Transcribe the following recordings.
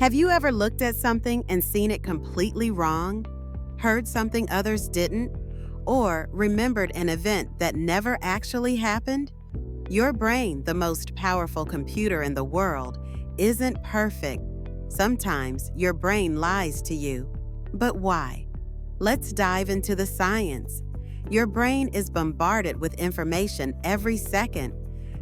Have you ever looked at something and seen it completely wrong? Heard something others didn't? Or remembered an event that never actually happened? Your brain, the most powerful computer in the world, isn't perfect. Sometimes your brain lies to you. But why? Let's dive into the science. Your brain is bombarded with information every second.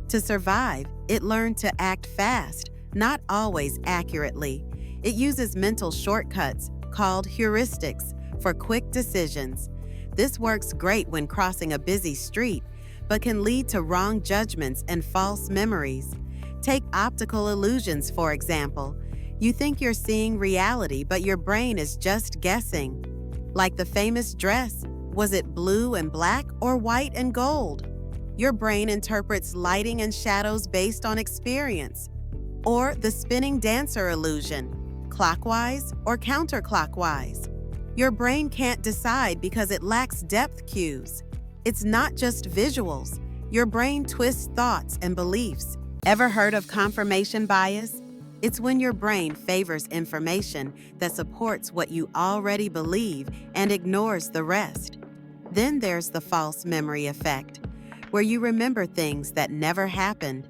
To survive, it learned to act fast, not always accurately. It uses mental shortcuts, called heuristics, for quick decisions. This works great when crossing a busy street, but can lead to wrong judgments and false memories. Take optical illusions, for example. You think you're seeing reality, but your brain is just guessing. Like the famous dress, was it blue and black or white and gold? Your brain interprets lighting and shadows based on experience. Or the spinning dancer illusion, clockwise or counterclockwise. Your brain can't decide because it lacks depth cues. It's not just visuals. Your brain twists thoughts and beliefs. Ever heard of confirmation bias? It's when your brain favors information that supports what you already believe and ignores the rest. Then there's the false memory effect, where you remember things that never happened,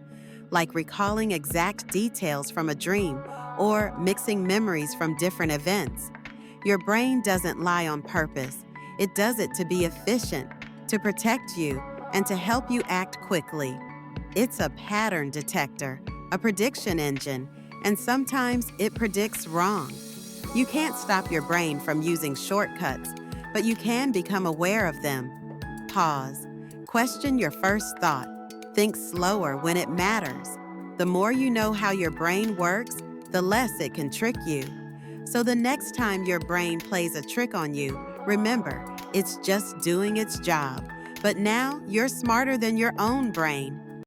like recalling exact details from a dream or mixing memories from different events. Your brain doesn't lie on purpose. It does it to be efficient, to protect you, and to help you act quickly. It's a pattern detector, a prediction engine, and sometimes it predicts wrong. You can't stop your brain from using shortcuts, but you can become aware of them. Pause. Question your first thought. Think slower when it matters. The more you know how your brain works, the less it can trick you. So the next time your brain plays a trick on you, remember, it's just doing its job. But now you're smarter than your own brain.